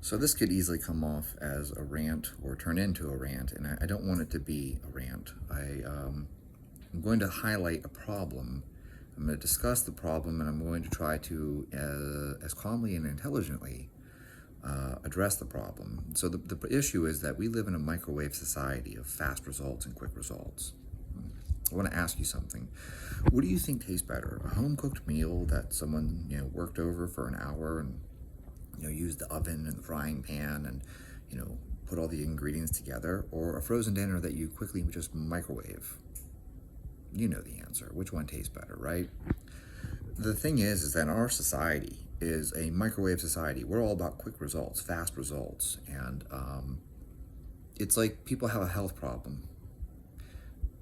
So this could easily come off as a rant or turn into a rant, and I don't want it to be a rant. I'm going to highlight a problem. I'm going to discuss the problem, and I'm going to try to, as calmly and intelligently, address the problem. So the issue is that we live in a microwave society of fast results and quick results. I want to ask you something. What do you think tastes better? A home-cooked meal that someone worked over for an hour and use the oven and the frying pan and put all the ingredients together, or a frozen dinner that you quickly just microwave? You know the answer. Which one tastes better, right? The thing is that our society is a microwave society. We're all about quick results, fast results, and it's like people have a health problem.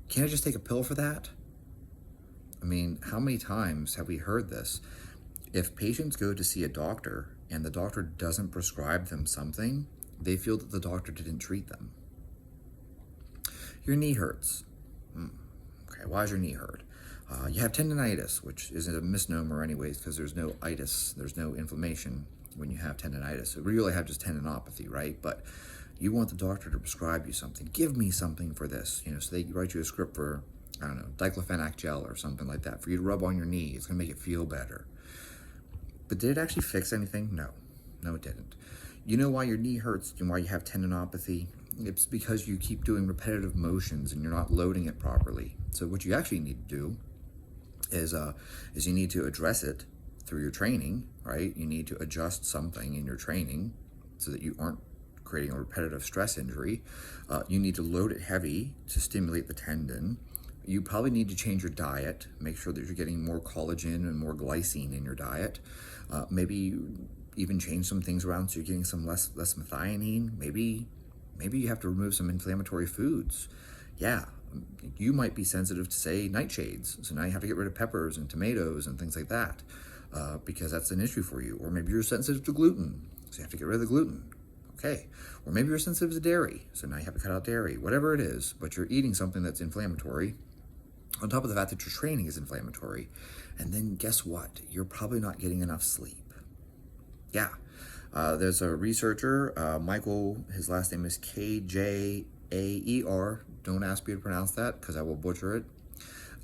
Can't I just take a pill for that? I mean, how many times have we heard this? If patients go to see a doctor and the doctor doesn't prescribe them something, they feel that the doctor didn't treat them. Your knee hurts. Okay, why does your knee hurt? You have tendonitis, which is a misnomer anyways, because there's no itis, there's no inflammation when you have tendonitis. So we really have just tendinopathy, right? But you want the doctor to prescribe you something. Give me something for this, so they write you a script for, I don't know, diclofenac gel or something like that for you to rub on your knee. It's gonna make it feel better. But did it actually fix anything? No, it didn't. You know why your knee hurts and why you have tendinopathy? It's because you keep doing repetitive motions and you're not loading it properly. So what you actually need to do is you need to address it through your training, right? You need to adjust something in your training so that you aren't creating a repetitive stress injury. You need to load it heavy to stimulate the tendon. You probably need to change your diet, make sure that you're getting more collagen and more glycine in your diet. Maybe even change some things around so you're getting some less methionine. Maybe you have to remove some inflammatory foods. Yeah, you might be sensitive to, say, nightshades. So now you have to get rid of peppers and tomatoes and things like that because that's an issue for you. Or maybe you're sensitive to gluten, so you have to get rid of the gluten. Okay. Or maybe you're sensitive to dairy, so now you have to cut out dairy. Whatever it is, but you're eating something that's inflammatory, on top of the fact that your training is inflammatory. And then guess what? You're probably not getting enough sleep. Yeah. There's a researcher, Michael, his last name is Kjaer. Don't ask me to pronounce that because I will butcher it.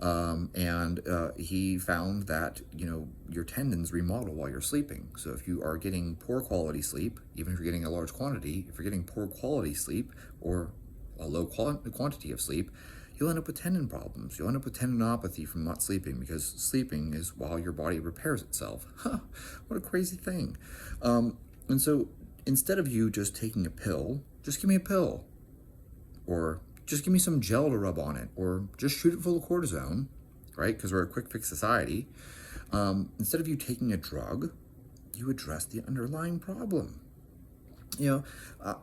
And he found that, your tendons remodel while you're sleeping. So if you are getting poor quality sleep, even if you're getting a large quantity, if you're getting poor quality sleep or a low quantity of sleep, you'll end up with tendon problems. You'll end up with tendinopathy from not sleeping, because sleeping is while your body repairs itself. What a crazy thing. And so instead of you just taking a pill, just give me a pill. Or just give me some gel to rub on it. Or just shoot it full of cortisone, right? Because we're a quick fix society. Instead of you taking a drug, you address the underlying problem.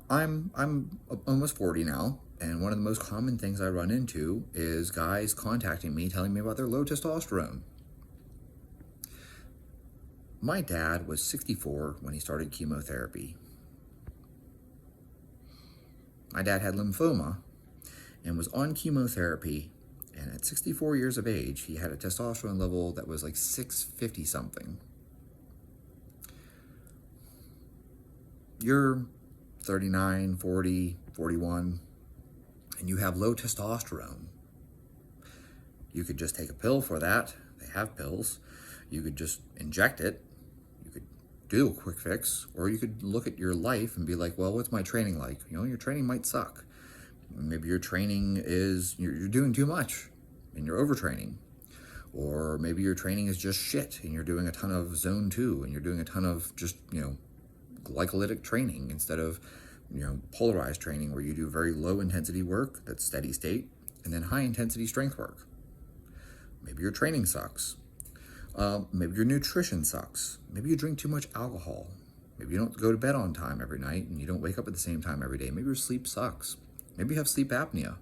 I'm almost 40 now, and one of the most common things I run into is guys contacting me, telling me about their low testosterone. My dad was 64 when he started chemotherapy. My dad had lymphoma and was on chemotherapy, and at 64 years of age, he had a testosterone level that was like 650 something. You're 39, 40, 41, and you have low testosterone. You could just take a pill for that. They have pills. You could just inject it. You could do a quick fix, or you could look at your life and be like, well, what's my training like? Your training might suck. Maybe your training is, you're doing too much and you're overtraining. Or maybe your training is just shit and you're doing a ton of zone 2 and you're doing a ton of just, glycolytic training instead of, polarized training, where you do very low intensity work that's steady state and then high intensity strength work. Maybe your training sucks. Maybe your nutrition sucks. Maybe you drink too much alcohol. Maybe you don't go to bed on time every night and you don't wake up at the same time every day. Maybe your sleep sucks. Maybe you have sleep apnea.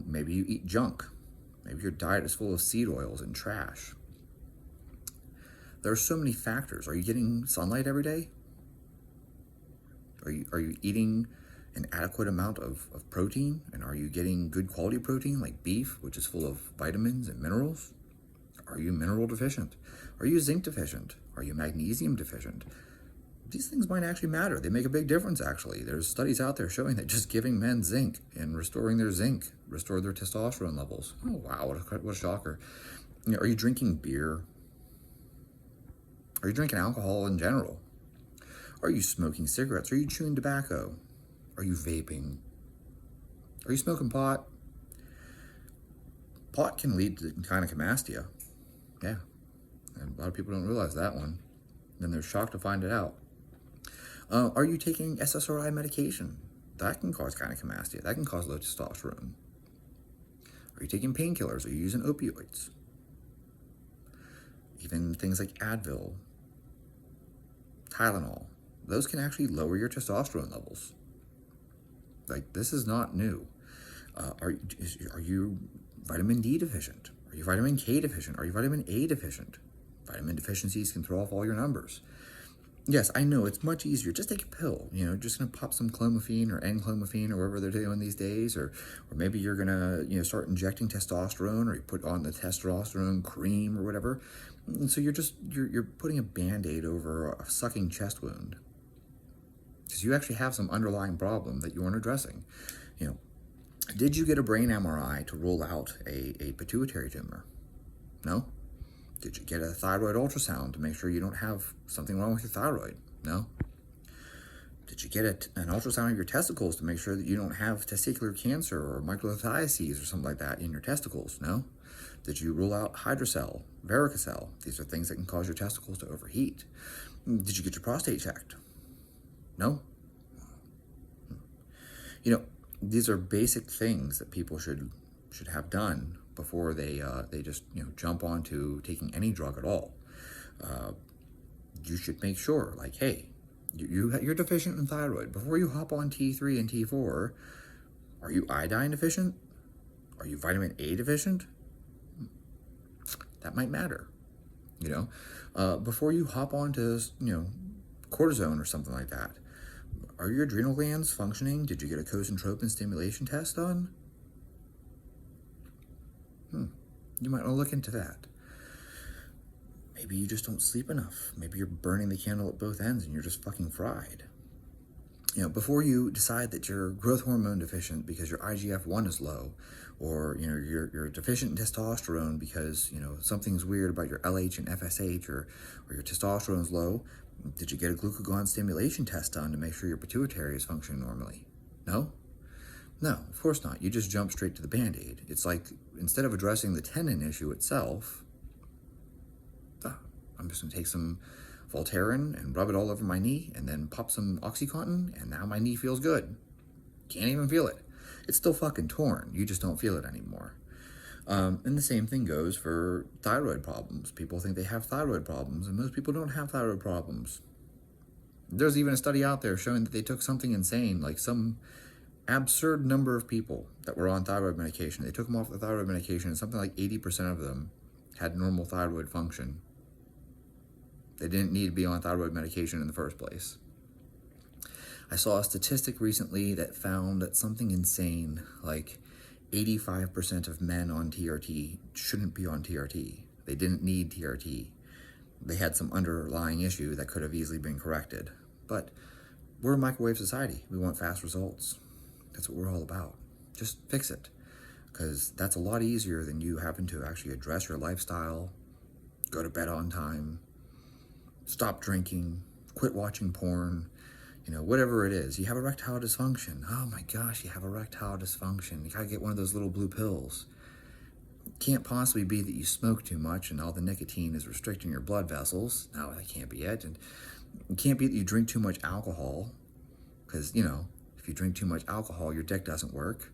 Maybe you eat junk. Maybe your diet is full of seed oils and trash. There are so many factors. Are you getting sunlight every day? Are you eating an adequate amount of protein? And are you getting good quality protein like beef, which is full of vitamins and minerals? Are you mineral deficient? Are you zinc deficient? Are you magnesium deficient? these things might actually matter. They make a big difference, actually. There's studies out there showing that just giving men zinc and restoring their zinc restore their testosterone levels. Oh, wow, what a shocker. Are you drinking beer? Are you drinking alcohol in general? Are you smoking cigarettes? Are you chewing tobacco? Are you vaping? Are you smoking pot? Pot can lead to gynecomastia. Yeah, and a lot of people don't realize that one. Then they're shocked to find it out. Are you taking SSRI medication? That can cause gynecomastia. That can cause low testosterone. Are you taking painkillers? Are you using opioids? Even things like Advil, Tylenol, those can actually lower your testosterone levels. Like, this is not new. Are you vitamin D deficient? Are you vitamin K deficient? Are you vitamin A deficient? Vitamin deficiencies can throw off all your numbers. Yes, I know, it's much easier. Just take a pill, just going to pop some clomiphene or N-clomiphene or whatever they're doing these days, or maybe you're going to, start injecting testosterone, or you put on the testosterone cream or whatever. And so you're putting a Band-Aid over a sucking chest wound. Because you actually have some underlying problem that you aren't addressing. Did you get a brain MRI to rule out a pituitary tumor? No? Did you get a thyroid ultrasound to make sure you don't have something wrong with your thyroid? No. Did you get an ultrasound of your testicles to make sure that you don't have testicular cancer or microlithiases or something like that in your testicles? No. Did you rule out hydrocele, varicocele? These are things that can cause your testicles to overheat. Did you get your prostate checked? No. These are basic things that people should have done before they just jump onto taking any drug at all. You should make sure, like, hey, you're deficient in thyroid. Before you hop on T3 and T4, are you iodine deficient? Are you vitamin A deficient? That might matter. Before you hop onto cortisone or something like that, are your adrenal glands functioning? Did you get a cosentropin stimulation test done? You might want to look into that. Maybe you just don't sleep enough. Maybe you're burning the candle at both ends and you're just fucking fried. Before you decide that you're growth hormone deficient because your IGF-1 is low, or you're deficient in testosterone because something's weird about your LH and FSH, or your testosterone is low, did you get a glucagon stimulation test done to make sure your pituitary is functioning normally? No? No, of course not. You just jump straight to the Band-Aid. It's like, instead of addressing the tendon issue itself, I'm just going to take some Voltaren and rub it all over my knee, and then pop some OxyContin, and now my knee feels good. Can't even feel it. It's still fucking torn. You just don't feel it anymore. And the same thing goes for thyroid problems. People think they have thyroid problems, and most people don't have thyroid problems. There's even a study out there showing that they took something insane, like some absurd number of people that were on thyroid medication. They took them off the thyroid medication, and something like 80% of them had normal thyroid function. They didn't need to be on thyroid medication in the first place. I saw a statistic recently that found that something insane, like 85% of men on TRT shouldn't be on TRT. They didn't need TRT. They had some underlying issue that could have easily been corrected. But we're a microwave society. We want fast results. That's what we're all about. Just fix it. Because that's a lot easier than you having to actually address your lifestyle, go to bed on time, stop drinking, quit watching porn, whatever it is. You have erectile dysfunction. Oh my gosh, you have erectile dysfunction. You gotta get one of those little blue pills. It can't possibly be that you smoke too much and all the nicotine is restricting your blood vessels. No, that can't be it. And it can't be that you drink too much alcohol, because, if you drink too much alcohol, your dick doesn't work.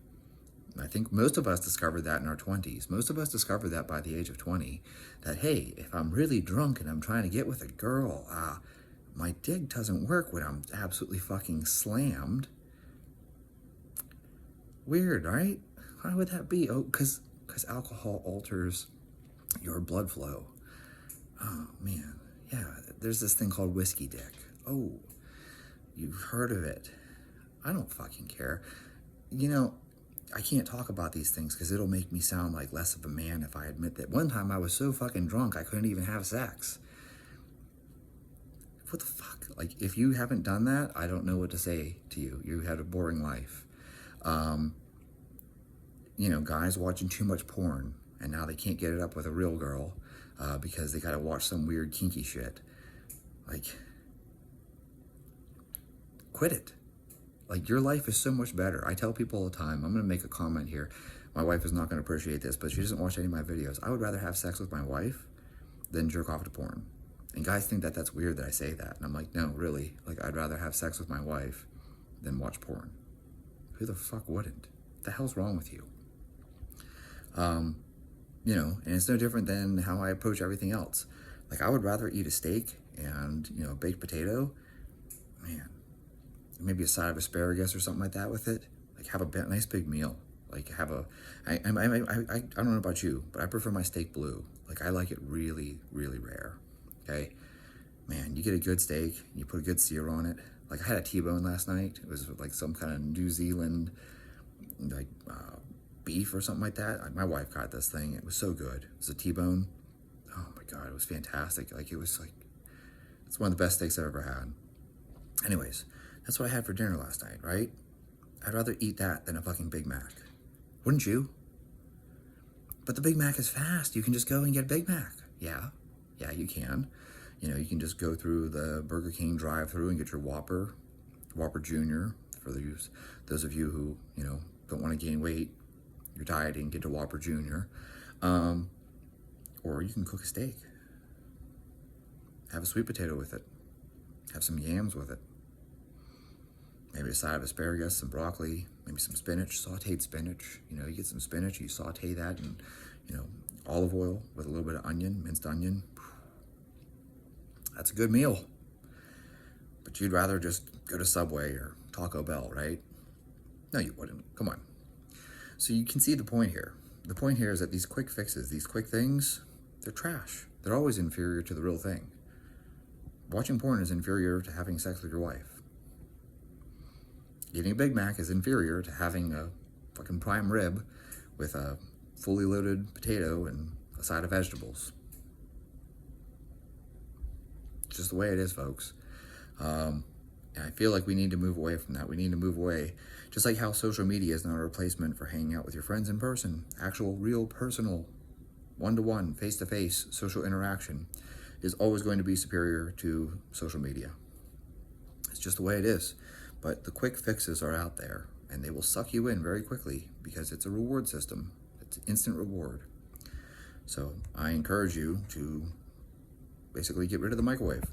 I think most of us discovered that in our 20s. Most of us discovered that by the age of 20, that, hey, if I'm really drunk and I'm trying to get with a girl, my dick doesn't work when I'm absolutely fucking slammed. Weird, right? Why would that be? Oh, because alcohol alters your blood flow. Oh, man. Yeah, there's this thing called whiskey dick. Oh, you've heard of it. I don't fucking care. I can't talk about these things because it'll make me sound like less of a man if I admit that one time I was so fucking drunk I couldn't even have sex. what the fuck? Like, if you haven't done that, I don't know what to say to you. You had a boring life. You know, guys watching too much porn, and now they can't get it up with a real girl because they gotta watch some weird kinky shit. Like, quit it. Like, your life is so much better. I tell people all the time, I'm gonna make a comment here. My wife is not gonna appreciate this, but she doesn't watch any of my videos. I would rather have sex with my wife than jerk off to porn. And guys think that that's weird that I say that. And I'm like, no, really. Like, I'd rather have sex with my wife than watch porn. Who the fuck wouldn't? What the hell's wrong with you? You know, and it's no different than how I approach everything else. Like, I would rather eat a steak and, you know, a baked potato, man, maybe a side of asparagus or something like that with it. Like, have a nice big meal. Like, have a, I don't know about you, but I prefer my steak blue. Like, I like it really, really rare. Okay, man, you get a good steak, you put a good sear on it. Like, I had a T-bone last night. It was like some kind of New Zealand, like, beef or something like that. My wife got this thing. It was so good. It was a T-bone. Oh my God, it was fantastic. Like, it was like, it's one of the best steaks I've ever had. Anyways, that's what I had for dinner last night, right? I'd rather eat that than a fucking Big Mac. Wouldn't you? But the Big Mac is fast. You can just go and get a Big Mac. Yeah, you can. You know, you can just go through the Burger King drive-thru and get your Whopper Jr. For those of you who, you know, don't want to gain weight, you're dieting, get a Whopper Jr. Or you can cook a steak. Have a sweet potato with it. Have some yams with it. Maybe a side of asparagus, some broccoli, maybe some spinach, sauteed spinach. You know, you get some spinach, you saute that in, you know, olive oil with a little bit of onion, minced onion. That's a good meal. But you'd rather just go to Subway or Taco Bell, right? No, you wouldn't. Come on. So you can see the point here. The point here is that these quick fixes, these quick things, they're trash. They're always inferior to the real thing. Watching porn is inferior to having sex with your wife. Eating a Big Mac is inferior to having a fucking prime rib with a fully loaded potato and a side of vegetables. It's just the way it is, folks. And I feel like we need to move away from that. We need to move away. Just like how social media is not a replacement for hanging out with your friends in person. Actual, real, personal, one-to-one, face-to-face social interaction is always going to be superior to social media. It's just the way it is. But the quick fixes are out there, and they will suck you in very quickly because it's a reward system. It's instant reward. So I encourage you to basically get rid of the microwave.